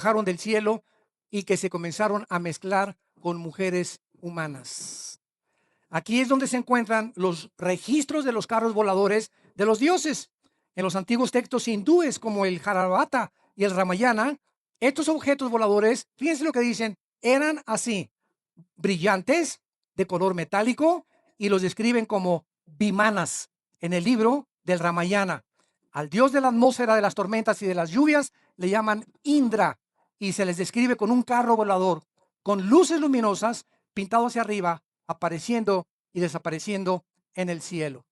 bajaron del cielo y que se comenzaron a mezclar con mujeres humanas. Aquí es donde se encuentran los registros de los carros voladores de los dioses. En los antiguos textos hindúes como el Harabata y el Ramayana, estos objetos voladores, fíjense lo que dicen, eran así, brillantes, de color metálico, y los describen como vimanas en el libro del Ramayana. Al dios de la atmósfera, de las tormentas y de las lluvias le llaman Indra, y se les describe con un carro volador con luces luminosas pintado hacia arriba, apareciendo y desapareciendo en el cielo.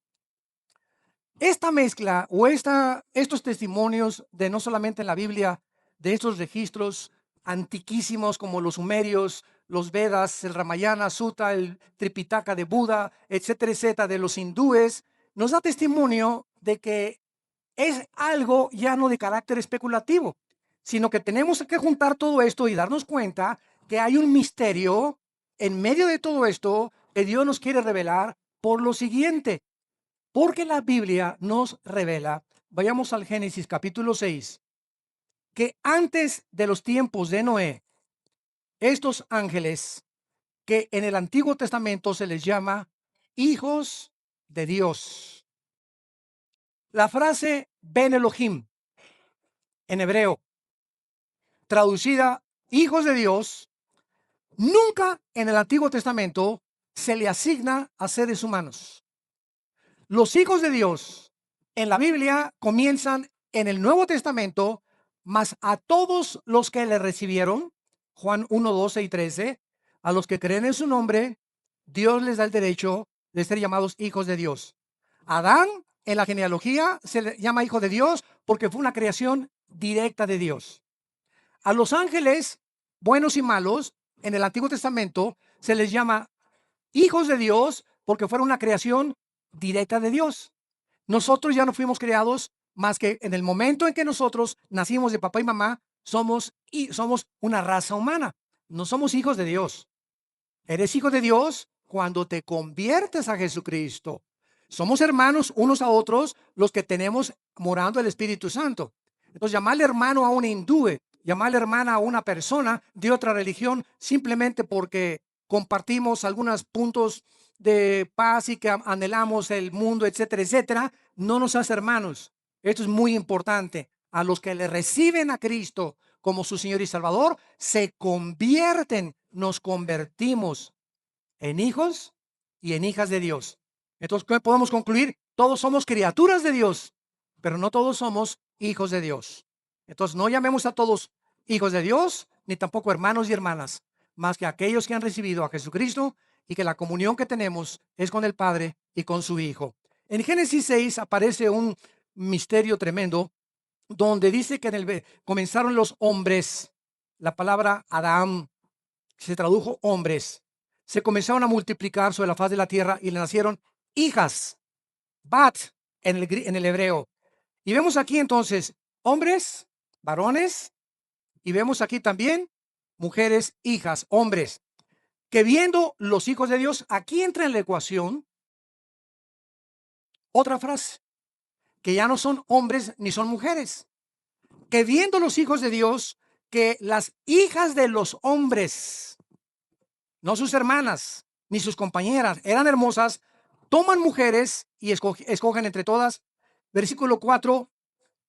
Esta mezcla o estos testimonios de no solamente en la Biblia, de estos registros antiquísimos como los sumerios, los Vedas, el Ramayana, Sutta, el Tripitaka de Buda, etcétera, etcétera, de los hindúes, nos da testimonio de que es algo ya no de carácter especulativo, sino que tenemos que juntar todo esto y darnos cuenta que hay un misterio en medio de todo esto que Dios nos quiere revelar por lo siguiente. Porque la Biblia nos revela, vayamos al Génesis capítulo 6, que antes de los tiempos de Noé, estos ángeles que en el Antiguo Testamento se les llama hijos de Dios. La frase Ben Elohim en hebreo, traducida hijos de Dios, nunca en el Antiguo Testamento se le asigna a seres humanos. Los hijos de Dios en la Biblia comienzan en el Nuevo Testamento, mas a todos los que le recibieron, Juan 1, 12 y 13, a los que creen en su nombre, Dios les da el derecho de ser llamados hijos de Dios. Adán, en la genealogía, se le llama hijo de Dios porque fue una creación directa de Dios. A los ángeles, buenos y malos, en el Antiguo Testamento, se les llama hijos de Dios porque fueron una creación directa de Dios. Nosotros ya no fuimos creados más que en el momento en que nosotros nacimos de papá y mamá, somos una raza humana. No somos hijos de Dios. Eres hijo de Dios cuando te conviertes a Jesucristo. Somos hermanos unos a otros los que tenemos morando el Espíritu Santo. Entonces, llamarle hermano a un hindú, llamarle hermana a una persona de otra religión simplemente porque compartimos algunos puntos de paz y que anhelamos el mundo, etcétera, etcétera, no nos hace hermanos. Esto es muy importante. A los que le reciben a Cristo como su Señor y Salvador, se convierten, nos convertimos en hijos y en hijas de Dios. Entonces, ¿qué podemos concluir? Todos somos criaturas de Dios, pero no todos somos hijos de Dios. Entonces, no llamemos a todos hijos de Dios, ni tampoco hermanos y hermanas, más que aquellos que han recibido a Jesucristo y que la comunión que tenemos es con el Padre y con su Hijo. En Génesis 6 aparece un misterio tremendo donde dice que comenzaron los hombres. La palabra Adán se tradujo hombres. Se comenzaron a multiplicar sobre la faz de la tierra y le nacieron hijas, bat en el hebreo. Y vemos aquí entonces hombres, varones, y vemos aquí también mujeres, hijas, hombres, que viendo los hijos de Dios, aquí entra en la ecuación otra frase, que ya no son hombres ni son mujeres, que viendo los hijos de Dios, que las hijas de los hombres, no sus hermanas ni sus compañeras, eran hermosas, toman mujeres y escogen entre todas. Versículo 4,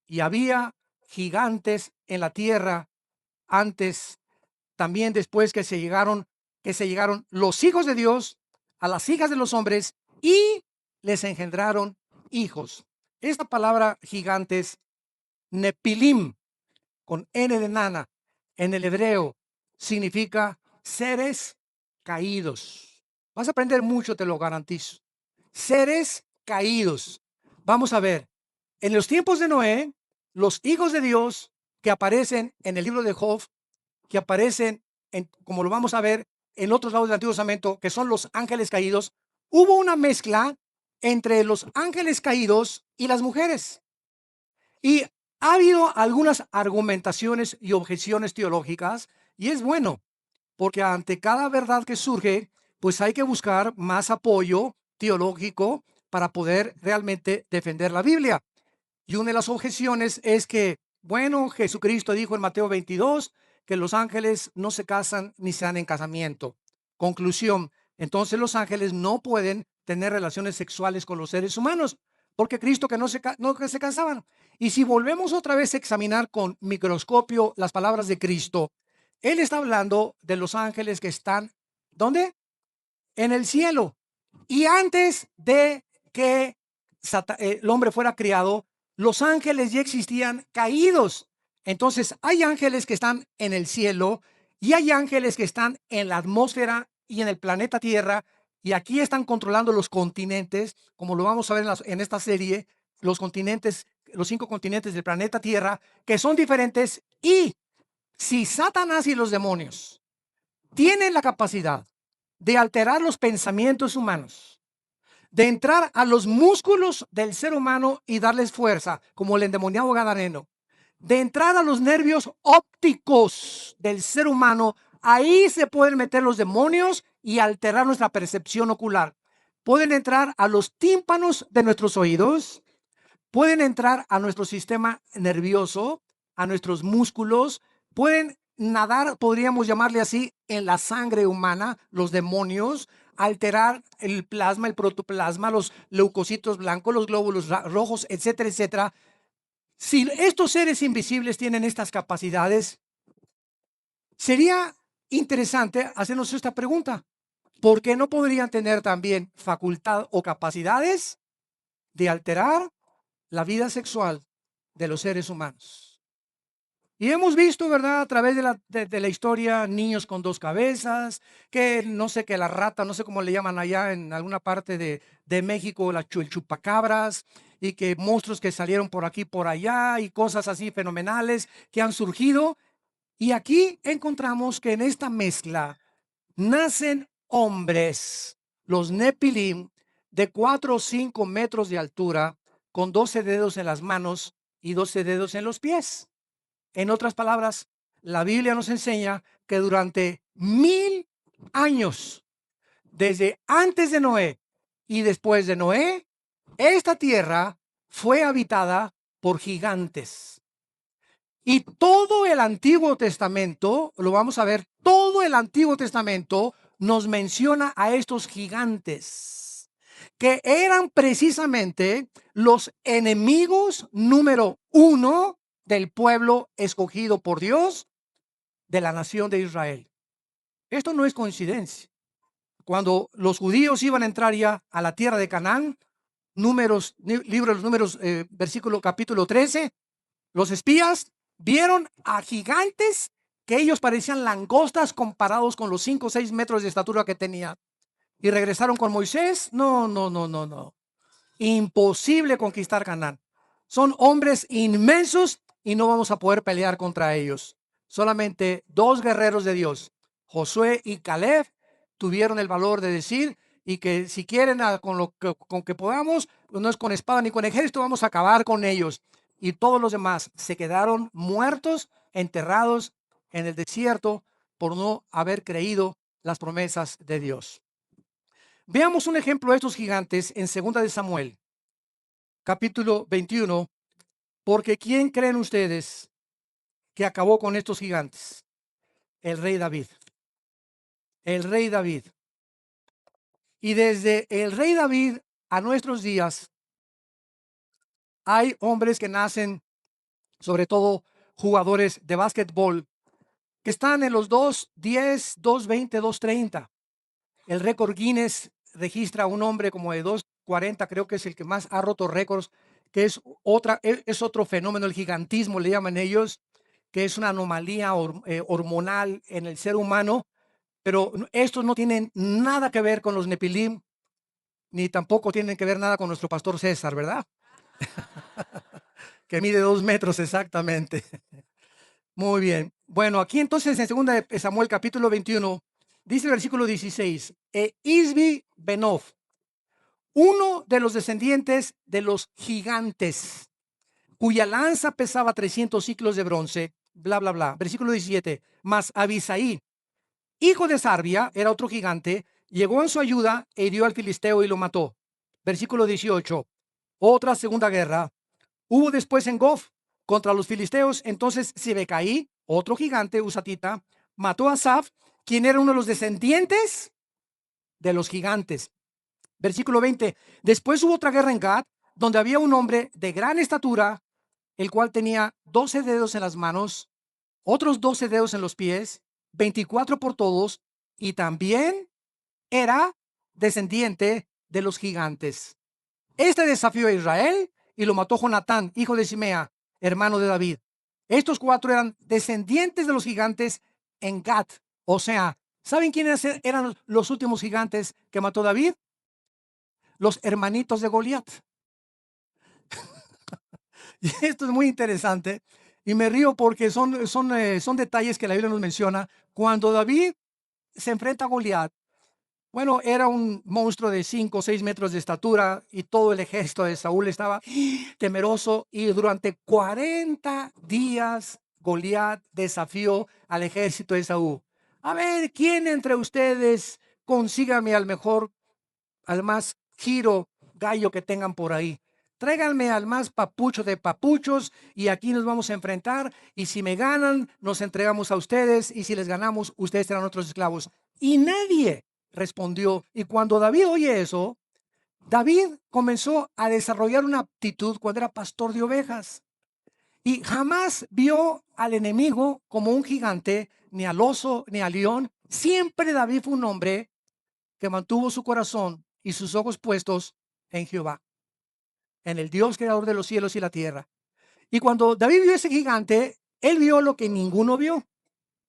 y había gigantes en la tierra antes, también después que se llegaron los hijos de Dios a las hijas de los hombres y les engendraron hijos. Esta palabra gigantes, Nepilim, con N de nana, en el hebreo, significa seres caídos. Vas a aprender mucho, te lo garantizo. Seres caídos. Vamos a ver, en los tiempos de Noé, los hijos de Dios que aparecen en el libro de Job, que aparecen, como lo vamos a ver, en otros lados del Antiguo Testamento, que son los ángeles caídos, hubo una mezcla entre los ángeles caídos y las mujeres. Y ha habido algunas argumentaciones y objeciones teológicas, y es bueno, porque ante cada verdad que surge, pues hay que buscar más apoyo teológico para poder realmente defender la Biblia. Y una de las objeciones es que, bueno, Jesucristo dijo en Mateo 22 que los ángeles no se casan ni se dan en casamiento. Conclusión, entonces los ángeles no pueden tener relaciones sexuales con los seres humanos, porque Cristo que no que se casaban. Y si volvemos otra vez a examinar con microscopio las palabras de Cristo, Él está hablando de los ángeles que están, ¿dónde? En el cielo. Y antes de que el hombre fuera criado, los ángeles ya existían caídos. Entonces hay ángeles que están en el cielo y hay ángeles que están en la atmósfera y en el planeta Tierra, y aquí están controlando los continentes, como lo vamos a ver en esta serie, los continentes, los 5 continentes del planeta Tierra, que son diferentes. Y si Satanás y los demonios tienen la capacidad de alterar los pensamientos humanos, de entrar a los músculos del ser humano y darles fuerza, como el endemoniado gadareno, de entrar a los nervios ópticos del ser humano, ahí se pueden meter los demonios y alterar nuestra percepción ocular. Pueden entrar a los tímpanos de nuestros oídos, pueden entrar a nuestro sistema nervioso, a nuestros músculos, pueden nadar, podríamos llamarle así, en la sangre humana, los demonios, alterar el plasma, el protoplasma, los leucocitos blancos, los glóbulos rojos, etcétera, etcétera. Si estos seres invisibles tienen estas capacidades, sería interesante hacernos esta pregunta: ¿por qué no podrían tener también facultad o capacidades de alterar la vida sexual de los seres humanos? Y hemos visto, ¿verdad?, a través de la historia, niños con 2 cabezas, que no sé, que la rata, no sé cómo le llaman allá en alguna parte de México, el chupacabras, y que monstruos que salieron por aquí, por allá, y cosas así fenomenales que han surgido. Y aquí encontramos que en esta mezcla nacen hombres, los Nepilim, de 4 o 5 metros de altura, con 12 dedos en las manos y 12 dedos en los pies. En otras palabras, la Biblia nos enseña que durante 1000 años, desde antes de Noé y después de Noé, esta tierra fue habitada por gigantes. Y todo el Antiguo Testamento, lo vamos a ver, todo el Antiguo Testamento nos menciona a estos gigantes, que eran precisamente los enemigos número 1 del pueblo escogido por Dios, de la nación de Israel. Esto no es coincidencia. Cuando los judíos iban a entrar ya a la tierra de Canaán, Números, libro de los Números, versículo capítulo 13, los espías vieron a gigantes que ellos parecían langostas comparados con los 5 o 6 metros de estatura que tenían. Y regresaron con Moisés. No, no, no, no, no. Imposible conquistar Canaán. Son hombres inmensos y no vamos a poder pelear contra ellos. Solamente 2 guerreros de Dios, Josué y Caleb, tuvieron el valor de decir, y que si quieren con que podamos, pues no es con espada ni con ejército, vamos a acabar con ellos. Y todos los demás se quedaron muertos, enterrados en el desierto por no haber creído las promesas de Dios. Veamos un ejemplo de estos gigantes en 2 de Samuel, capítulo 21, porque ¿quién creen ustedes que acabó con estos gigantes? El rey David. El rey David. Y desde el rey David a nuestros días, hay hombres que nacen, sobre todo jugadores de básquetbol, que están en los 2:10, 2:20, 2:30. El récord Guinness registra un hombre como de 2:40, creo que es el que más ha roto récords, que es otro fenómeno, el gigantismo le llaman ellos, que es una anomalía hormonal en el ser humano. Pero estos no tienen nada que ver con los Nepilim, ni tampoco tienen que ver nada con nuestro pastor César, ¿verdad? Que mide 2 metros exactamente. Muy bien. Bueno, aquí entonces en 2 de Samuel capítulo 21, dice el versículo 16, Isbi Benob, uno de los descendientes de los gigantes, cuya lanza pesaba 300 ciclos de bronce, bla, bla, bla. Versículo 17, mas Abisaí, hijo de Sarbia, era otro gigante, llegó en su ayuda e hirió al filisteo y lo mató. Versículo 18, otra segunda guerra hubo después en Gof contra los filisteos. Entonces Sibecaí, otro gigante, Usatita, mató a Saf, quien era uno de los descendientes de los gigantes. Versículo 20. Después hubo otra guerra en Gad, donde había un hombre de gran estatura, el cual tenía 12 dedos en las manos, otros 12 dedos en los pies, 24 por todos, y también era descendiente de los gigantes. Este desafió a Israel y lo mató Jonatán, hijo de Simea, hermano de David. Estos cuatro eran descendientes de los gigantes en Gad. O sea, ¿saben quiénes eran los últimos gigantes que mató David? Los hermanitos de Goliat. Y esto es muy interesante y me río porque son detalles que la Biblia nos menciona. Cuando David se enfrenta a Goliat, bueno, era un monstruo de 5 o 6 metros de estatura y todo el ejército de Saúl estaba temeroso, y durante 40 días Goliat desafió al ejército de Saúl. A ver, ¿quién entre ustedes consígame al más giro gallo que tengan por ahí? Tráiganme al más papucho de papuchos y aquí nos vamos a enfrentar, y si me ganan nos entregamos a ustedes, y si les ganamos ustedes serán otros esclavos. Y nadie respondió. Y cuando David oye eso, David comenzó a desarrollar una aptitud cuando era pastor de ovejas, y jamás vio al enemigo como un gigante, ni al oso, ni al león. Siempre David fue un hombre que mantuvo su corazón y sus ojos puestos en Jehová, en el Dios creador de los cielos y la tierra. Y cuando David vio ese gigante, él vio lo que ninguno vio.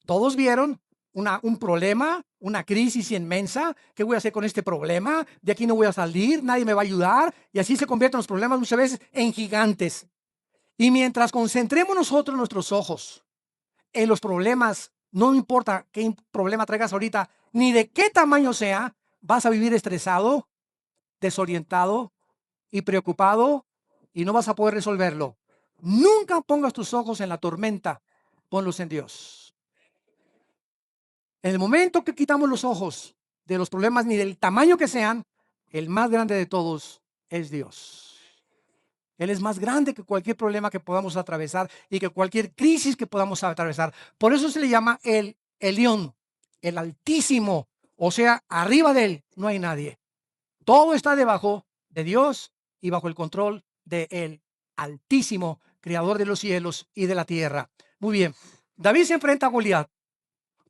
Todos vieron un problema, una crisis inmensa. ¿Qué voy a hacer con este problema? De aquí no voy a salir, nadie me va a ayudar. Y así se convierten los problemas muchas veces en gigantes. Y mientras concentremos nosotros nuestros ojos en los problemas, no importa qué problema traigas ahorita, ni de qué tamaño sea, vas a vivir estresado, desorientado y preocupado, y no vas a poder resolverlo. Nunca pongas tus ojos en la tormenta, ponlos en Dios. En el momento que quitamos los ojos de los problemas, ni del tamaño que sean, el más grande de todos es Dios. Él es más grande que cualquier problema que podamos atravesar y que cualquier crisis que podamos atravesar. Por eso se le llama el Elión, el Altísimo. O sea, arriba de él no hay nadie. Todo está debajo de Dios y bajo el control de el Altísimo, creador de los cielos y de la tierra. Muy bien. David se enfrenta a Goliat.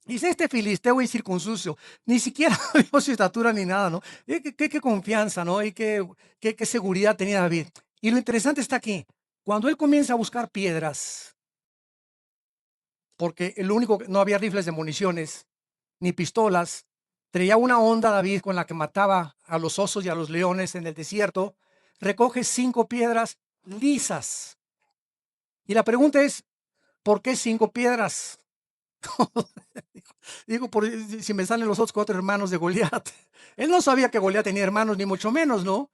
Dice: este filisteo incircunciso, ni siquiera vio su estatura ni nada, ¿no? Qué confianza, ¿no? Y qué seguridad tenía David. Y lo interesante está aquí, cuando él comienza a buscar piedras, porque el único, no había rifles de municiones, ni pistolas, traía una onda David con la que mataba a los osos y a los leones en el desierto. Recoge 5 piedras lisas. Y la pregunta es, ¿por qué 5 piedras? Digo, si me salen los otros 4 hermanos de Goliat. Él no sabía que Goliat tenía hermanos, ni mucho menos, ¿no?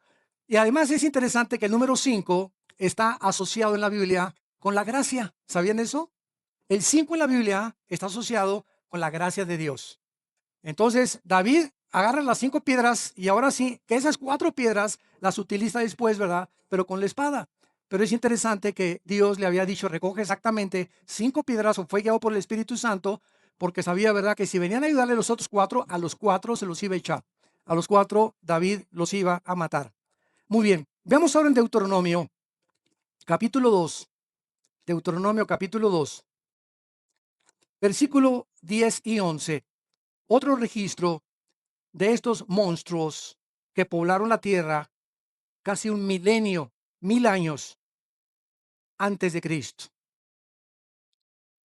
Y además es interesante que el número 5 está asociado en la Biblia con la gracia. ¿Sabían eso? El 5 en la Biblia está asociado con la gracia de Dios. Entonces, David agarra las 5 piedras, y ahora sí, que esas 4 piedras las utiliza después, ¿verdad? Pero con la espada. Pero es interesante que Dios le había dicho: recoge exactamente 5 piedras, o fue guiado por el Espíritu Santo, porque sabía, ¿verdad?, que si venían a ayudarle los otros 4, a los 4 se los iba a echar. A los 4 David los iba a matar. Muy bien, veamos ahora en Deuteronomio, capítulo 2. Deuteronomio, capítulo 2, versículo 10 y 11. Otro registro de estos monstruos que poblaron la tierra casi un milenio, 1000 años antes de Cristo.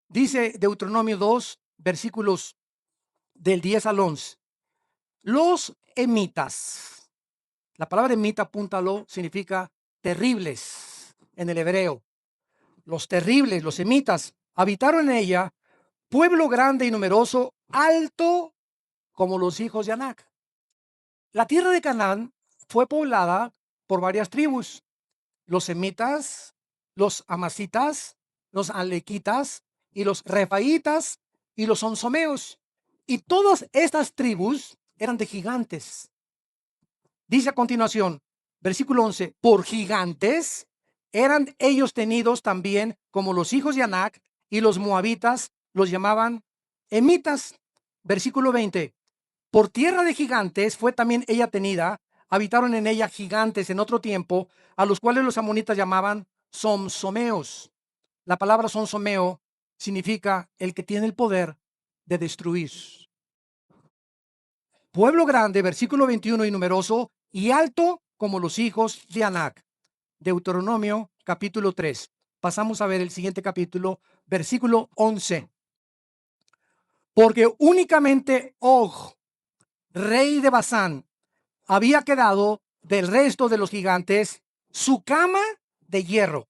Dice Deuteronomio 2, versículos del 10 al 11. Los emitas. La palabra emita, apúntalo, significa terribles en el hebreo. Los terribles, los emitas, habitaron en ella, pueblo grande y numeroso, alto como los hijos de Anac. La tierra de Canaán fue poblada por varias tribus: los semitas, los amasitas, los alequitas y los refaitas y los onsomeos. Y todas estas tribus eran de gigantes. Dice a continuación, versículo 11: por gigantes eran ellos tenidos también como los hijos de Anac y los moabitas los llamaban emitas. Versículo 20. Por tierra de gigantes fue también ella tenida, habitaron en ella gigantes en otro tiempo, a los cuales los amonitas llamaban somsomeos. La palabra somsomeo significa el que tiene el poder de destruir. Pueblo grande, versículo 21, y numeroso, y alto como los hijos de Anac. Deuteronomio capítulo 3. Pasamos a ver el siguiente capítulo, versículo 11. Porque únicamente Og, rey de Basán, había quedado del resto de los gigantes su cama de hierro.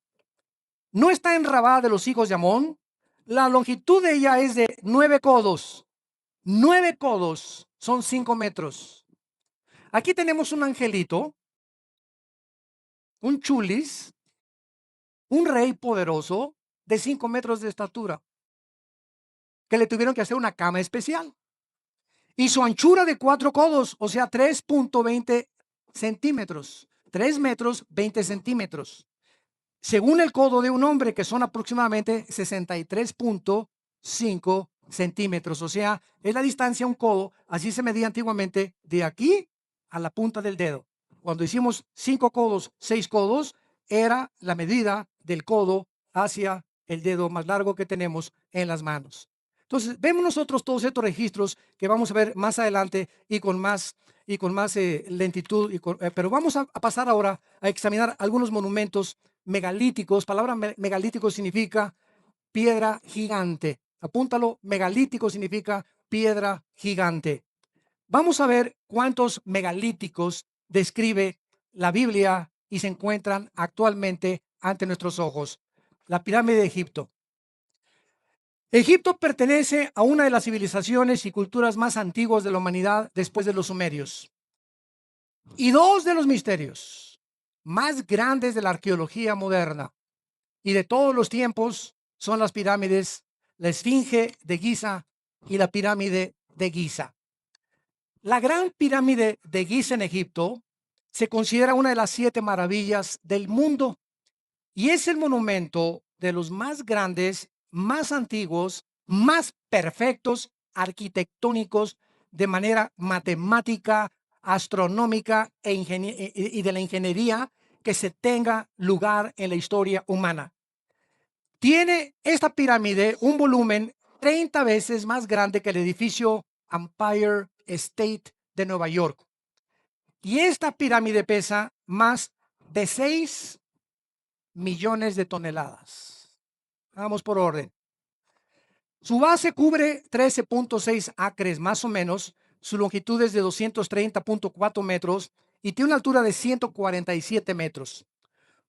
No está en Rabá de los hijos de Amón. La longitud de ella es de 9 codos. 9 codos son 5 metros. Aquí tenemos un angelito, un chulis, un rey poderoso de 5 metros de estatura, que le tuvieron que hacer una cama especial. Y su anchura de 4 codos, o sea, 3.20 centímetros. 3 metros, 20 centímetros. Según el codo de un hombre, que son aproximadamente 63.5 centímetros. O sea, es la distancia a un codo. Así se medía antiguamente de aquí a la punta del dedo. Cuando hicimos 5 codos, 6 codos, era la medida del codo hacia el dedo más largo que tenemos en las manos. Entonces, vemos nosotros todos estos registros que vamos a ver más adelante y con más lentitud. Pero vamos a pasar ahora a examinar algunos monumentos megalíticos. Palabra megalítico significa piedra gigante. Apúntalo, megalítico significa piedra gigante. Vamos a ver cuántos megalíticos describe la Biblia y se encuentran actualmente ante nuestros ojos. La pirámide de Egipto. Egipto pertenece a una de las civilizaciones y culturas más antiguas de la humanidad después de los sumerios. Y dos de los misterios más grandes de la arqueología moderna y de todos los tiempos son las pirámides, la Esfinge de Giza y la pirámide de Giza. La gran pirámide de Giza en Egipto se considera una de las 7 maravillas del mundo y es el monumento de los más grandes, más antiguos, más perfectos, arquitectónicos, de manera matemática, astronómica y de la ingeniería que se tenga lugar en la historia humana. Tiene esta pirámide un volumen 30 veces más grande que el edificio Empire State de Nueva York. Y esta pirámide pesa más de 6 millones de toneladas. Vamos por orden. Su base cubre 13.6 acres más o menos. Su longitud es de 230.4 metros y tiene una altura de 147 metros.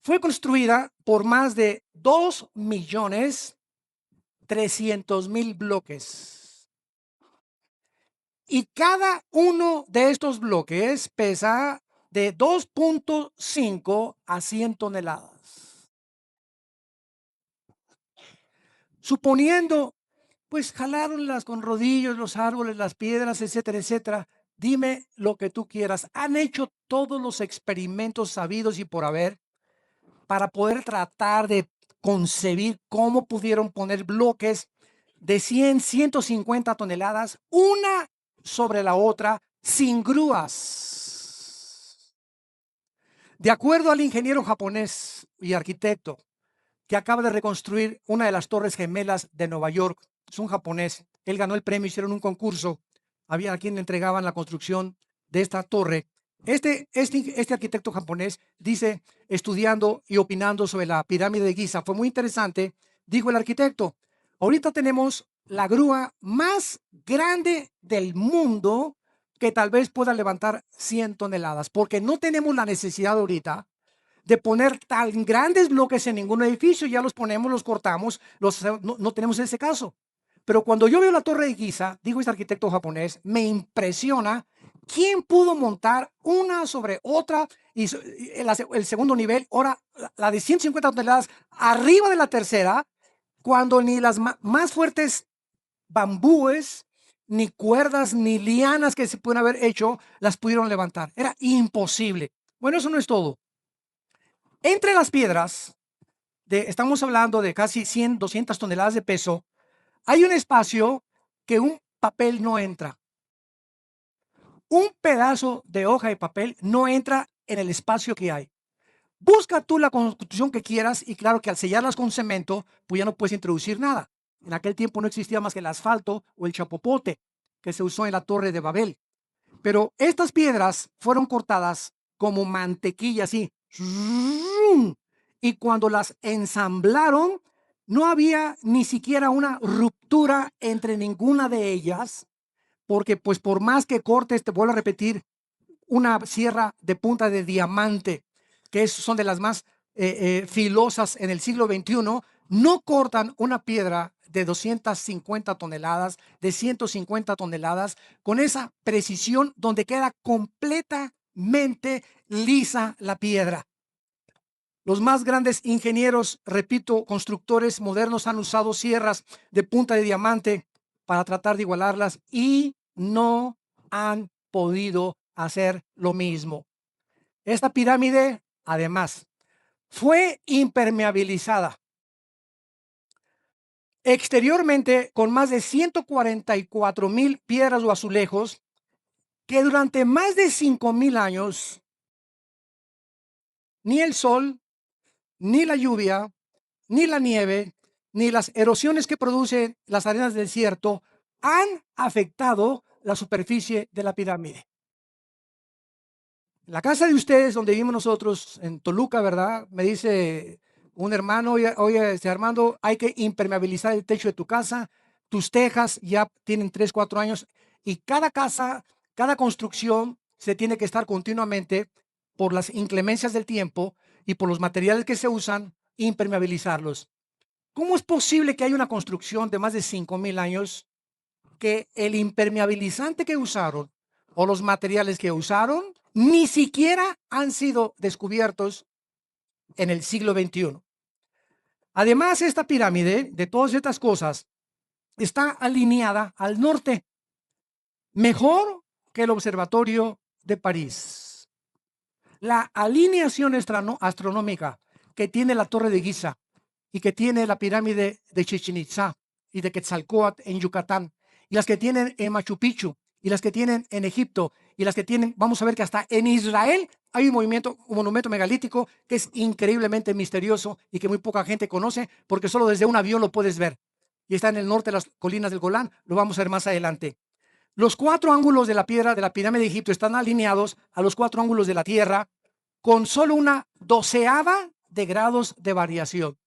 Fue construida por más de 2.300.000 bloques. Y cada uno de estos bloques pesa de 2.5 a 100 toneladas. Suponiendo, pues jalaronlas con rodillos, los árboles, las piedras, etcétera, etcétera. Dime lo que tú quieras. Han hecho todos los experimentos sabidos y por haber para poder tratar de concebir cómo pudieron poner bloques de 100, 150 toneladas, una sobre la otra, sin grúas. De acuerdo al ingeniero japonés y arquitecto que acaba de reconstruir una de las torres gemelas de Nueva York, es un japonés, él ganó el premio, hicieron un concurso, había a quien le entregaban la construcción de esta torre. Este arquitecto japonés dice, estudiando y opinando sobre la pirámide de Giza, fue muy interesante, dijo el arquitecto, ahorita tenemos la grúa más grande del mundo que tal vez pueda levantar 100 toneladas, porque no tenemos la necesidad ahorita de poner tan grandes bloques en ningún edificio, ya los ponemos, los cortamos, no tenemos ese caso. Pero cuando yo veo la torre de Giza, dijo este arquitecto japonés, me impresiona quién pudo montar una sobre otra y el segundo nivel, ahora la de 150 toneladas arriba de la tercera, cuando ni las más fuertes bambúes, ni cuerdas, ni lianas que se pueden haber hecho, las pudieron levantar. Era imposible. Bueno, eso no es todo. Entre las piedras, estamos hablando de casi 100, 200 toneladas de peso, Hay un espacio que un papel no entra. Un pedazo de hoja de papel no entra en el espacio que hay. Busca tú la construcción que quieras y claro que al sellarlas con cemento, pues ya no puedes introducir nada. En aquel tiempo no existía más que el asfalto o el chapopote que se usó en la Torre de Babel. Pero estas piedras fueron cortadas como mantequilla así. Y cuando las ensamblaron, no había ni siquiera una ruptura entre ninguna de ellas, porque pues por más que cortes, te vuelvo a repetir, una sierra de punta de diamante, que son de las más filosas en el siglo XXI, no cortan una piedra de 250 toneladas, de 150 toneladas, con esa precisión donde queda completamente lisa la piedra. Los más grandes ingenieros, repito, constructores modernos han usado sierras de punta de diamante para tratar de igualarlas y no han podido hacer lo mismo. Esta pirámide, además, fue impermeabilizada exteriormente con más de 144,000 piedras o azulejos que durante más de 5,000 años ni el sol, ni la lluvia, ni la nieve, ni las erosiones que producen las arenas del desierto han afectado la superficie de la pirámide. La casa de ustedes, donde vivimos nosotros, en Toluca, ¿verdad? Me dice un hermano, oye, Armando, hay que impermeabilizar el techo de tu casa. Tus tejas ya tienen 3, 4 años y cada casa, cada construcción se tiene que estar continuamente por las inclemencias del tiempo y por los materiales que se usan, impermeabilizarlos. ¿Cómo es posible que haya una construcción de más de 5,000 años que el impermeabilizante que usaron o los materiales que usaron ni siquiera han sido descubiertos en el siglo XXI? Además, esta pirámide, de todas estas cosas, está alineada al norte, mejor que el observatorio de París. La alineación astronómica que tiene la Torre de Giza y que tiene la pirámide de Chichén Itzá y de Quetzalcóatl en Yucatán, y las que tienen en Machu Picchu, y las que tienen en Egipto, y las que tienen, vamos a ver que hasta en Israel hay un monumento megalítico que es increíblemente misterioso y que muy poca gente conoce porque solo desde un avión lo puedes ver. Y está en el norte de las colinas del Golán, lo vamos a ver más adelante. Los 4 ángulos de la piedra de la pirámide de Egipto están alineados a los 4 ángulos de la Tierra con solo una 12ava de grados de variación.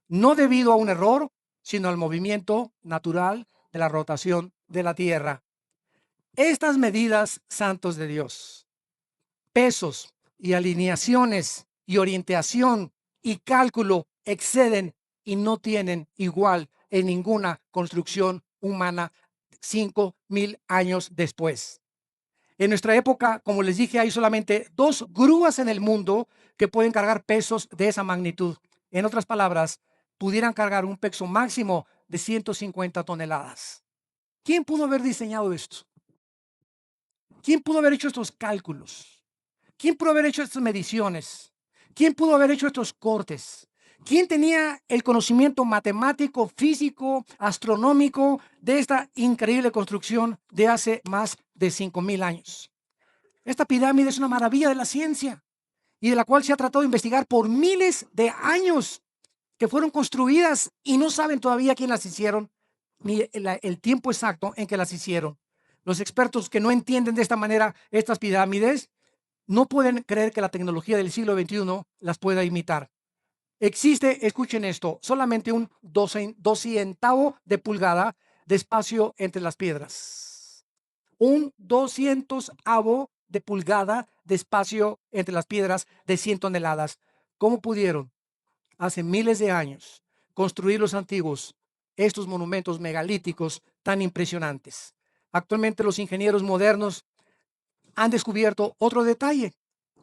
No debido a un error, sino al movimiento natural de la rotación de la Tierra. Estas medidas, santos de Dios, pesos y alineaciones y orientación y cálculo exceden y no tienen igual en ninguna construcción humana 5,000 años después. En nuestra época, como les dije, hay solamente 2 grúas en el mundo que pueden cargar pesos de esa magnitud. En otras palabras, pudieran cargar un peso máximo de 150 toneladas. ¿Quién pudo haber diseñado esto? ¿Quién pudo haber hecho estos cálculos? ¿Quién pudo haber hecho estas mediciones? ¿Quién pudo haber hecho estos cortes? ¿Quién tenía el conocimiento matemático, físico, astronómico de esta increíble construcción de hace más de 5,000 años? Esta pirámide es una maravilla de la ciencia y de la cual se ha tratado de investigar por miles de años, que fueron construidas y no saben todavía quién las hicieron ni el tiempo exacto en que las hicieron. Los expertos que no entienden de esta manera estas pirámides no pueden creer que la tecnología del siglo XXI las pueda imitar. Existe, escuchen esto, solamente un 200avo de pulgada de espacio entre las piedras. Un 200avo de pulgada de espacio entre las piedras de 100 toneladas. ¿Cómo pudieron hace miles de años construir los antiguos estos monumentos megalíticos tan impresionantes? Actualmente los ingenieros modernos han descubierto otro detalle.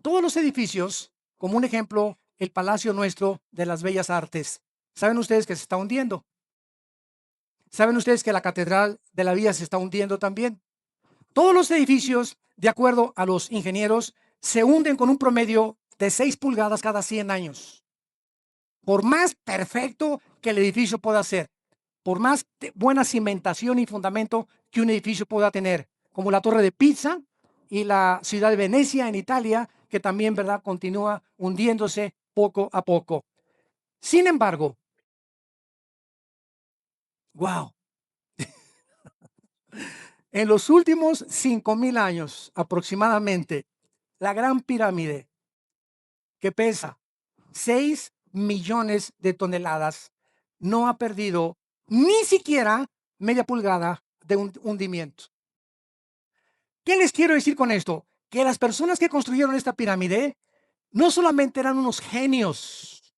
Todos los edificios, como un ejemplo, el Palacio Nuestro de las Bellas Artes, ¿saben ustedes que se está hundiendo? ¿Saben ustedes que la Catedral de la Villa se está hundiendo también? Todos los edificios, de acuerdo a los ingenieros, se hunden con un promedio de 6 pulgadas cada 100 años. Por más perfecto que el edificio pueda ser. por más buena cimentación y fundamento que un edificio pueda tener, como la Torre de Pisa y la ciudad de Venecia en Italia, que también, ¿verdad?, continúa hundiéndose poco a poco. Sin embargo, wow, en los últimos 5,000 años aproximadamente, la Gran Pirámide, que pesa 6 millones de toneladas, no ha perdido ni siquiera media pulgada de hundimiento. ¿Qué les quiero decir con esto? Que las personas que construyeron esta pirámide no solamente eran unos genios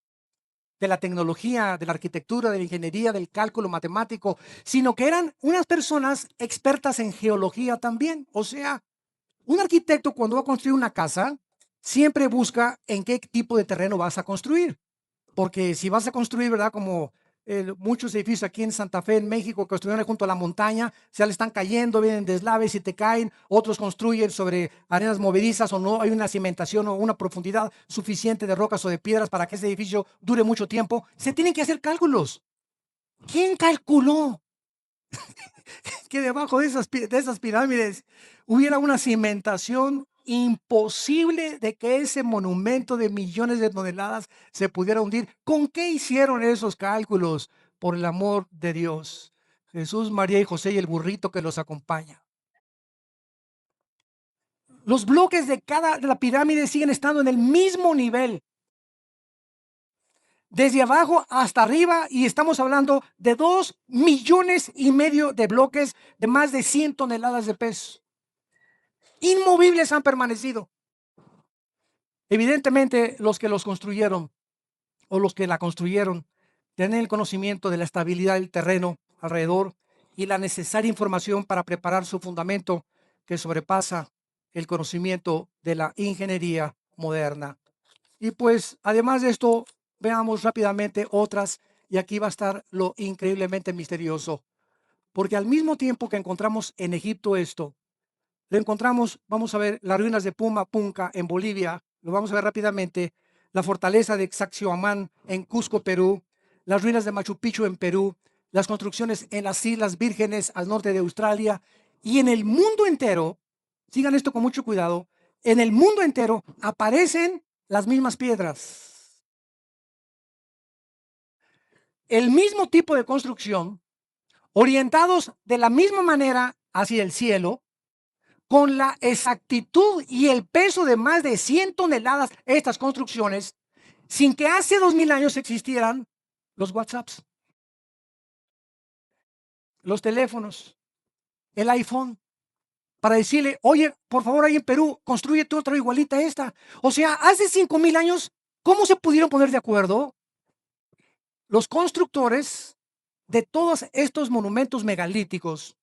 de la tecnología, de la arquitectura, de la ingeniería, del cálculo matemático, sino que eran unas personas expertas en geología también. O sea, un arquitecto cuando va a construir una casa, siempre busca en qué tipo de terreno vas a construir. Porque si vas a construir, ¿verdad? Como muchos edificios aquí en Santa Fe, en México, construyeron junto a la montaña, se le están cayendo, vienen deslaves y te caen. Otros construyen sobre arenas movedizas o no hay una cimentación o una profundidad suficiente de rocas o de piedras para que ese edificio dure mucho tiempo. Se tienen que hacer cálculos. ¿Quién calculó que debajo de esas pirámides hubiera una cimentación imposible de que ese monumento de millones de toneladas se pudiera hundir? ¿Con qué hicieron esos cálculos? Por el amor de Dios. Jesús, María y José y el burrito que los acompaña. Los bloques de la pirámide siguen estando en el mismo nivel, desde abajo hasta arriba, y estamos hablando de 2,5 millones de bloques de más de 100 toneladas de peso. Inmovibles han permanecido. Evidentemente, los que los construyeron o los que la construyeron tienen el conocimiento de la estabilidad del terreno alrededor y la necesaria información para preparar su fundamento, que sobrepasa el conocimiento de la ingeniería moderna. Y pues, además de esto, veamos rápidamente otras, y aquí va a estar lo increíblemente misterioso, porque al mismo tiempo que encontramos en Egipto esto, lo encontramos, vamos a ver, las ruinas de Puma Punca en Bolivia, lo vamos a ver rápidamente, la fortaleza de Sacsayhuamán en Cusco, Perú, las ruinas de Machu Picchu en Perú, las construcciones en las Islas Vírgenes al norte de Australia, y en el mundo entero, sigan esto con mucho cuidado, en el mundo entero aparecen las mismas piedras. El mismo tipo de construcción, orientados de la misma manera hacia el cielo, con la exactitud y el peso de más de 100 toneladas estas construcciones, sin que hace 2,000 años existieran los WhatsApps, los teléfonos, el iPhone, para decirle, oye, por favor, ahí en Perú, construyete otra igualita a esta. O sea, hace 5,000 años, ¿cómo se pudieron poner de acuerdo los constructores de todos estos monumentos megalíticos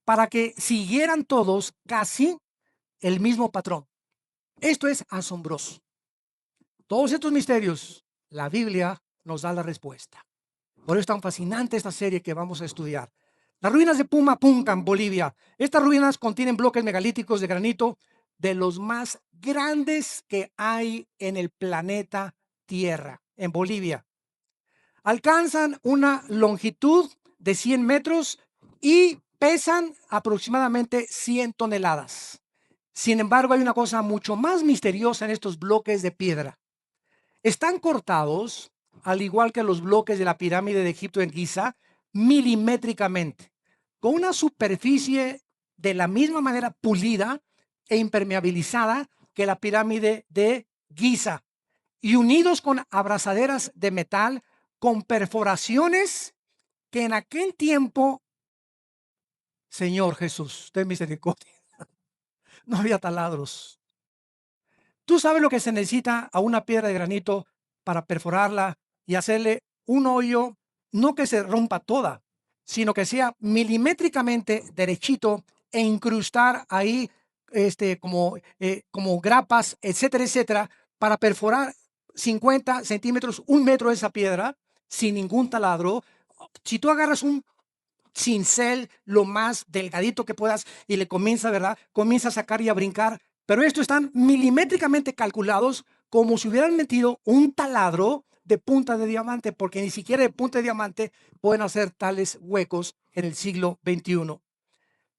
para que siguieran todos casi el mismo patrón? Esto es asombroso. Todos estos misterios, la Biblia nos da la respuesta. Por eso es tan fascinante esta serie que vamos a estudiar. Las ruinas de Puma Punca en Bolivia. Estas ruinas contienen bloques megalíticos de granito de los más grandes que hay en el planeta Tierra, en Bolivia. Alcanzan una longitud de 100 metros y pesan aproximadamente 100 toneladas. Sin embargo, hay una cosa mucho más misteriosa en estos bloques de piedra. Están cortados, al igual que los bloques de la pirámide de Egipto en Giza, milimétricamente, con una superficie de la misma manera pulida e impermeabilizada que la pirámide de Giza, y unidos con abrazaderas de metal con perforaciones que en aquel tiempo, Señor Jesús, ten misericordia, no había taladros. Tú sabes lo que se necesita a una piedra de granito para perforarla y hacerle un hoyo, no que se rompa toda, sino que sea milimétricamente derechito e incrustar ahí como grapas, etcétera, etcétera, para perforar 50 centímetros, 1 metro de esa piedra sin ningún taladro. Si tú agarras un cincel lo más delgadito que puedas y le comienza, ¿verdad? Comienza a sacar y a brincar, pero estos están milimétricamente calculados como si hubieran metido un taladro de punta de diamante, porque ni siquiera de punta de diamante pueden hacer tales huecos en el siglo XXI.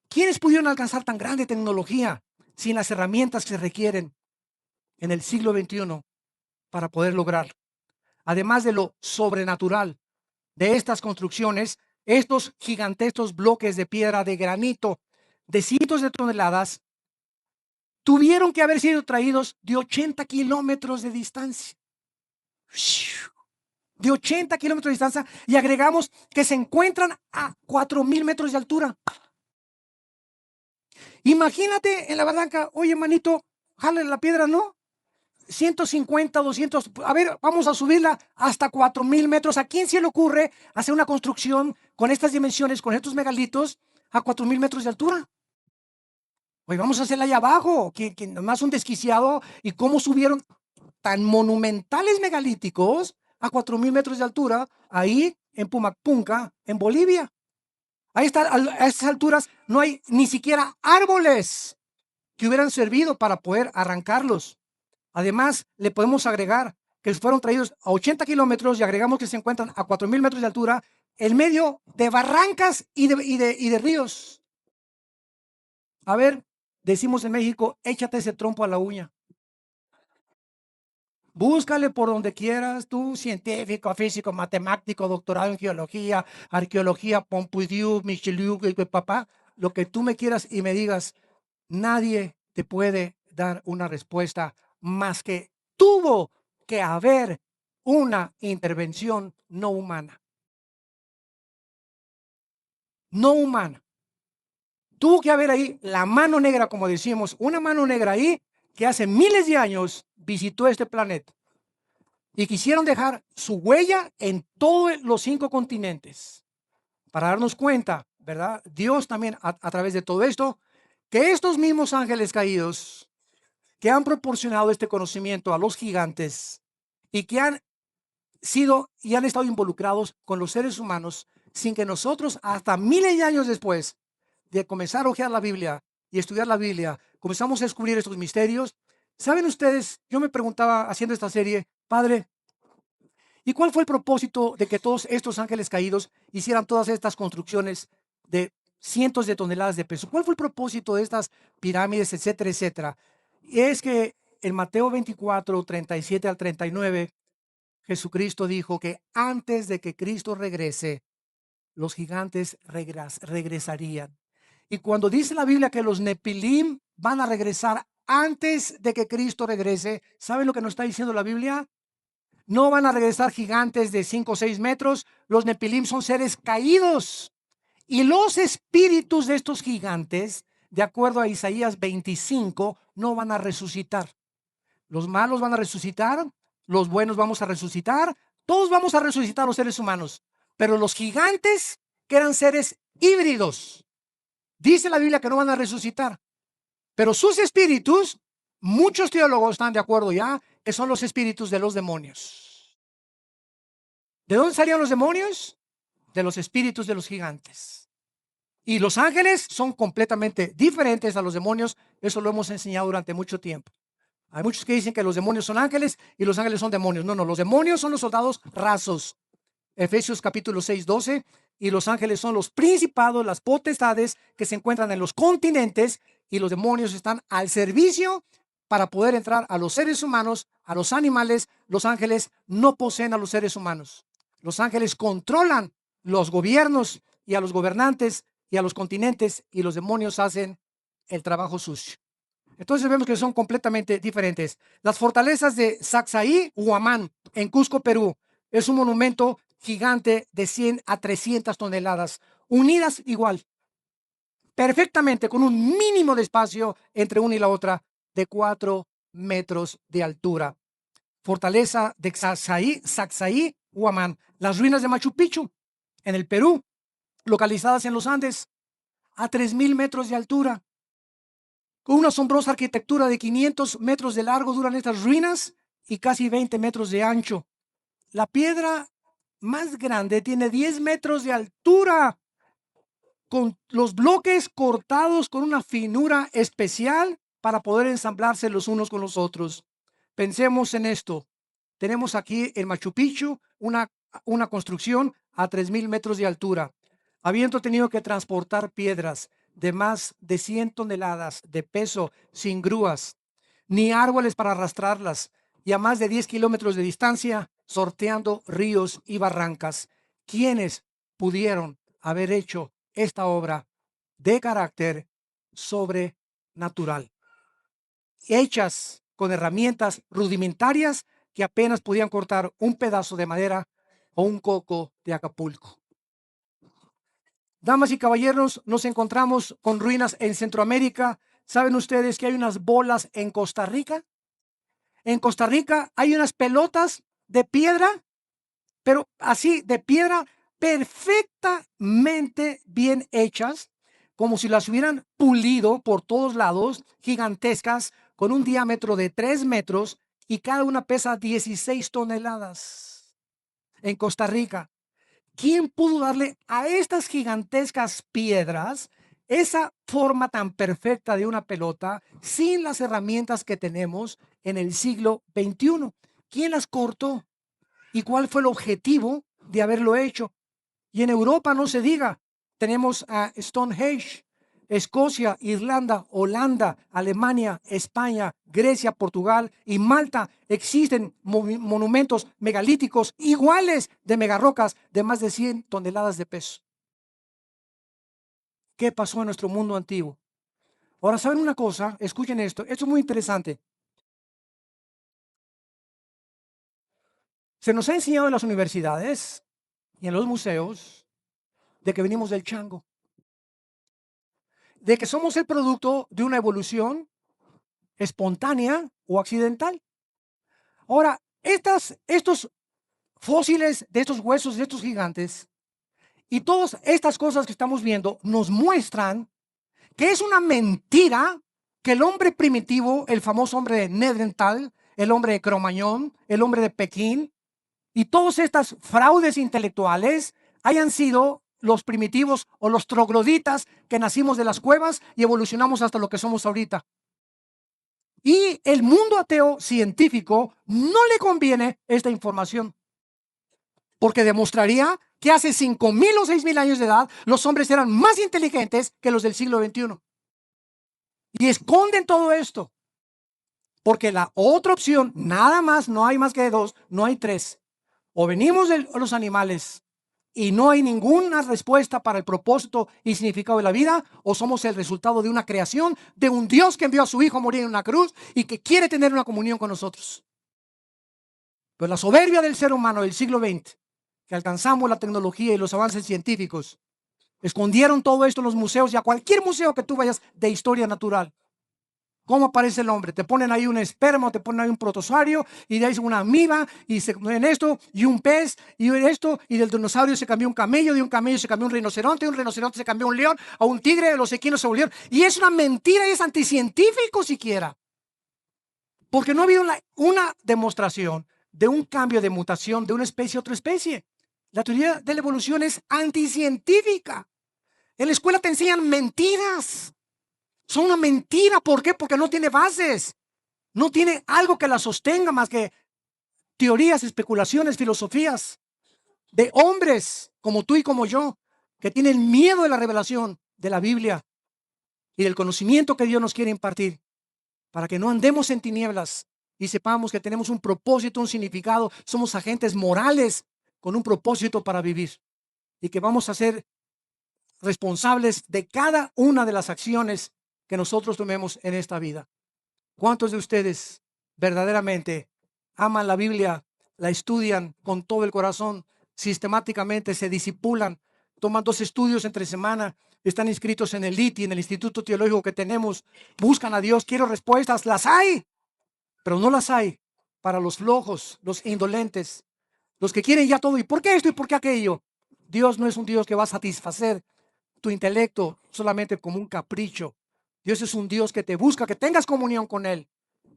¿Quiénes pudieron alcanzar tan grande tecnología sin las herramientas que se requieren en el siglo XXI para poder lograr? Además de lo sobrenatural de estas construcciones, estos gigantescos bloques de piedra de granito de cientos de toneladas tuvieron que haber sido traídos de 80 kilómetros de distancia. De 80 kilómetros de distancia, y agregamos que se encuentran a 4,000 metros de altura. Imagínate en la barranca, oye, manito, jale la piedra, ¿no? 150, 200, a ver, vamos a subirla hasta 4,000 metros. ¿A quién se le ocurre hacer una construcción con estas dimensiones, con estos megalitos, a 4,000 metros de altura? Oye, vamos a hacerla allá abajo, que nomás un desquiciado. ¿Y cómo subieron tan monumentales megalíticos a 4,000 metros de altura ahí en Pumapunca, en Bolivia? Ahí está, a estas alturas no hay ni siquiera árboles que hubieran servido para poder arrancarlos. Además, le podemos agregar que fueron traídos a 80 kilómetros y agregamos que se encuentran a 4,000 metros de altura en medio de barrancas y de ríos. A ver, decimos en México, échate ese trompo a la uña. Búscale por donde quieras, tú, científico, físico, matemático, doctorado en geología, arqueología, Pompidou, Michelieu, papá, lo que tú me quieras y me digas, nadie te puede dar una respuesta más que tuvo que haber una intervención no humana. No humana. Tuvo que haber ahí la mano negra, como decimos, una mano negra ahí que hace miles de años visitó este planeta y quisieron dejar su huella en todos los 5 continentes para darnos cuenta, ¿verdad? Dios también a través de todo esto, que estos mismos ángeles caídos que han proporcionado este conocimiento a los gigantes y que han sido y han estado involucrados con los seres humanos sin que nosotros hasta miles de años después de comenzar a ojear la Biblia y estudiar la Biblia, comenzamos a descubrir estos misterios. ¿Saben ustedes? Yo me preguntaba haciendo esta serie, Padre, ¿y cuál fue el propósito de que todos estos ángeles caídos hicieran todas estas construcciones de cientos de toneladas de peso? ¿Cuál fue el propósito de estas pirámides, etcétera, etcétera? Y es que en Mateo 24, 37 al 39, Jesucristo dijo que antes de que Cristo regrese, los gigantes regresarían. Y cuando dice la Biblia que los Nepilim van a regresar antes de que Cristo regrese, ¿saben lo que nos está diciendo la Biblia? No van a regresar gigantes de 5 o 6 metros. Los Nepilim son seres caídos. Y los espíritus de estos gigantes, de acuerdo a Isaías 25, no van a resucitar. Los malos van a resucitar, los buenos vamos a resucitar, todos vamos a resucitar los seres humanos. Pero los gigantes, que eran seres híbridos, dice la Biblia que no van a resucitar. Pero sus espíritus, muchos teólogos están de acuerdo ya, que son los espíritus de los demonios. ¿De dónde salían los demonios? De los espíritus de los gigantes. Y los ángeles son completamente diferentes a los demonios. Eso lo hemos enseñado durante mucho tiempo. Hay muchos que dicen que los demonios son ángeles y los ángeles son demonios. No, los demonios son los soldados rasos. Efesios capítulo 6, 12. Y los ángeles son los principados, las potestades que se encuentran en los continentes, y los demonios están al servicio para poder entrar a los seres humanos, a los animales. Los ángeles no poseen a los seres humanos. Los ángeles controlan los gobiernos y a los gobernantes y a los continentes, y los demonios hacen el trabajo sucio. Entonces vemos que son completamente diferentes. Las fortalezas de Sacsayhuamán, Huamán, en Cusco, Perú, es un monumento gigante de 100 a 300 toneladas, unidas igual, perfectamente, con un mínimo de espacio entre una y la otra de 4 metros de altura. Fortaleza de Sacsayhuamán, las ruinas de Machu Picchu, en el Perú, localizadas en los Andes, a 3,000 metros de altura. Con una asombrosa arquitectura de 500 metros de largo duran estas ruinas y casi 20 metros de ancho. La piedra más grande tiene 10 metros de altura, con los bloques cortados con una finura especial para poder ensamblarse los unos con los otros. Pensemos en esto. tenemos aquí en Machu Picchu una construcción a 3,000 metros de altura, habiendo tenido que transportar piedras de más de 100 toneladas de peso sin grúas, ni árboles para arrastrarlas, y a más de 10 kilómetros de distancia, sorteando ríos y barrancas. ¿Quiénes pudieron haber hecho esta obra de carácter sobrenatural, hechas con herramientas rudimentarias que apenas podían cortar un pedazo de madera o un coco de Acapulco? Damas y caballeros, nos encontramos con ruinas en Centroamérica. ¿Saben ustedes que hay unas bolas en Costa Rica? En Costa Rica hay unas pelotas de piedra, pero así de piedra, perfectamente bien hechas, como si las hubieran pulido por todos lados, gigantescas, con un diámetro de 3 metros, y cada una pesa 16 toneladas. En Costa Rica, ¿quién pudo darle a estas gigantescas piedras esa forma tan perfecta de una pelota sin las herramientas que tenemos en el siglo XXI? ¿Quién las cortó? ¿Y cuál fue el objetivo de haberlo hecho? Y en Europa no se diga, tenemos a Stonehenge, Escocia, Irlanda, Holanda, Alemania, España, Grecia, Portugal y Malta. Existen monumentos megalíticos iguales de megarrocas de más de 100 toneladas de peso. ¿Qué pasó en nuestro mundo antiguo? Ahora, ¿saben una cosa? Escuchen esto. Esto es muy interesante. Se nos ha enseñado en las universidades y en los museos de que venimos del chango, de que somos el producto de una evolución espontánea o accidental. Ahora, estos fósiles de estos huesos de estos gigantes y todas estas cosas que estamos viendo nos muestran que es una mentira que el hombre primitivo, el famoso hombre de Neandertal, el hombre de Cromañón, el hombre de Pekín y todas estas fraudes intelectuales hayan sido los primitivos o los trogloditas que nacimos de las cuevas y evolucionamos hasta lo que somos ahorita. Y el mundo ateo científico no le conviene esta información, porque demostraría que hace 5,000 o 6,000 años de edad los hombres eran más inteligentes que los del siglo XXI. Y esconden todo esto, porque la otra opción, nada más, no hay más que dos, no hay tres. O venimos de los animales y no hay ninguna respuesta para el propósito y significado de la vida, o somos el resultado de una creación de un Dios que envió a su hijo a morir en una cruz y que quiere tener una comunión con nosotros. Pero la soberbia del ser humano del siglo XX, que alcanzamos la tecnología y los avances científicos, escondieron todo esto en los museos y a cualquier museo que tú vayas de historia natural. ¿Cómo aparece el hombre? Te ponen ahí un esperma, te ponen ahí un protozoario y de ahí una amiba y se ponen esto y un pez y esto, y del dinosaurio se cambió un camello, de un camello se cambió un rinoceronte se cambió un león, a un tigre, de los equinos se volvieron. Y es una mentira y es anticientífico siquiera. Porque no ha habido una demostración de un cambio de mutación de una especie a otra especie. La teoría de la evolución es anticientífica. En la escuela te enseñan mentiras. Son una mentira. ¿Por qué? Porque no tiene bases. No tiene algo que la sostenga más que teorías, especulaciones, filosofías de hombres como tú y como yo, que tienen miedo de la revelación de la Biblia y del conocimiento que Dios nos quiere impartir, para que no andemos en tinieblas y sepamos que tenemos un propósito, un significado. Somos agentes morales con un propósito para vivir y que vamos a ser responsables de cada una de las acciones que nosotros tomemos en esta vida. ¿Cuántos de ustedes verdaderamente aman la Biblia, la estudian con todo el corazón, sistemáticamente se disipulan, toman 2 estudios entre semana, están inscritos en el ITI, en el Instituto Teológico que tenemos, buscan a Dios, quiero respuestas, las hay, pero no las hay para los flojos, los indolentes, los que quieren ya todo? ¿Y por qué esto y por qué aquello? Dios no es un Dios que va a satisfacer tu intelecto solamente como un capricho. Dios es un Dios que te busca, que tengas comunión con Él.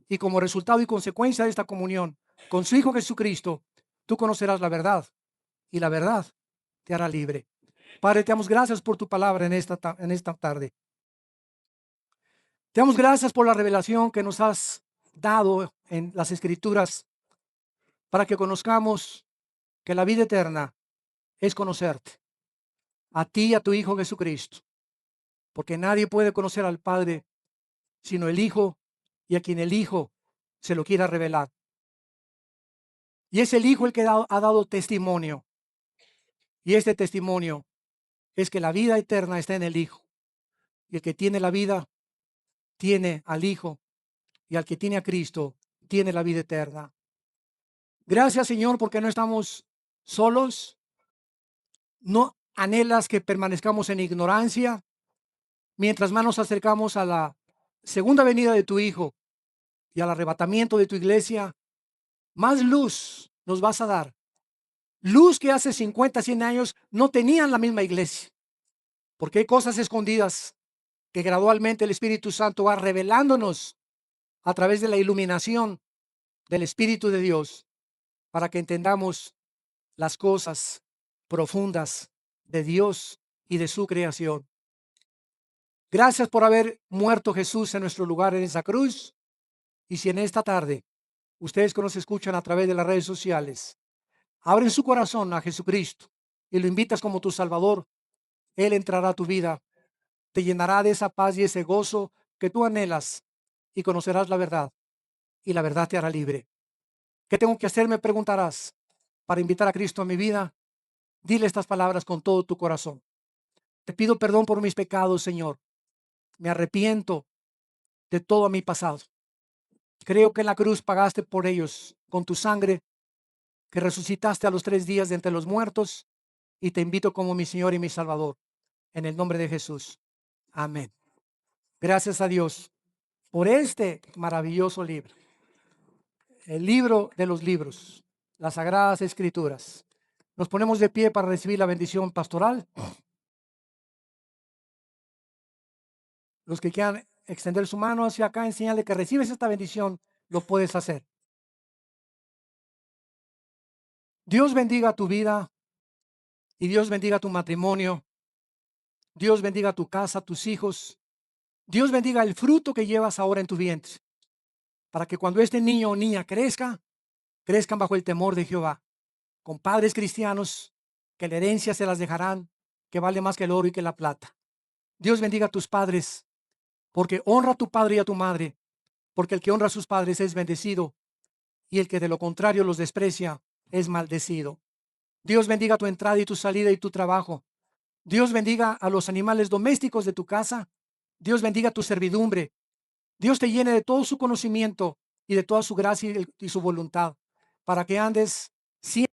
Y como resultado y consecuencia de esta comunión con su Hijo Jesucristo, tú conocerás la verdad y la verdad te hará libre. Padre, te damos gracias por tu palabra en esta tarde. Te damos gracias por la revelación que nos has dado en las Escrituras. para que conozcamos que la vida eterna es conocerte, a ti y a tu Hijo Jesucristo, porque nadie puede conocer al Padre sino el Hijo y a quien el Hijo se lo quiera revelar. Y es el Hijo el que ha dado testimonio, y este testimonio es que la vida eterna está en el Hijo, y el que tiene la vida tiene al Hijo, y al que tiene a Cristo tiene la vida eterna. Gracias, Señor, porque no estamos solos. No anhelas que permanezcamos en ignorancia mientras más nos acercamos a la segunda venida de tu Hijo y al arrebatamiento de tu iglesia. Más luz nos vas a dar, luz que hace 50, 100 años no tenían la misma iglesia, porque hay cosas escondidas que gradualmente el Espíritu Santo va revelándonos a través de la iluminación del Espíritu de Dios, para que entendamos las cosas profundas de Dios y de su creación. Gracias por haber muerto Jesús en nuestro lugar en esa cruz. Y si en esta tarde ustedes que nos escuchan a través de las redes sociales abren su corazón a Jesucristo y lo invitas como tu Salvador, Él entrará a tu vida, te llenará de esa paz y ese gozo que tú anhelas, y conocerás la verdad, y la verdad te hará libre. ¿Qué tengo que hacer?, me preguntarás, para invitar a Cristo a mi vida. Dile estas palabras con todo tu corazón. Te pido perdón por mis pecados, Señor. Me arrepiento de todo mi pasado. Creo que en la cruz pagaste por ellos con tu sangre, que resucitaste a los 3 días de entre los muertos, y te invito como mi Señor y mi Salvador. En el nombre de Jesús. Amén. Gracias a Dios por este maravilloso libro, el libro de los libros, las Sagradas Escrituras. Nos ponemos de pie para recibir la bendición pastoral. Los que quieran extender su mano hacia acá en señal de que recibes esta bendición, lo puedes hacer. Dios bendiga tu vida y Dios bendiga tu matrimonio. Dios bendiga tu casa, tus hijos. Dios bendiga el fruto que llevas ahora en tu vientre, para que cuando este niño o niña crezcan bajo el temor de Jehová, con padres cristianos que la herencia se las dejarán, que vale más que el oro y que la plata. Dios bendiga a tus padres, porque honra a tu padre y a tu madre, porque el que honra a sus padres es bendecido, y el que de lo contrario los desprecia es maldecido. Dios bendiga tu entrada y tu salida y tu trabajo. Dios bendiga a los animales domésticos de tu casa. Dios bendiga tu servidumbre. Dios te llene de todo su conocimiento y de toda su gracia y su voluntad, para que andes siempre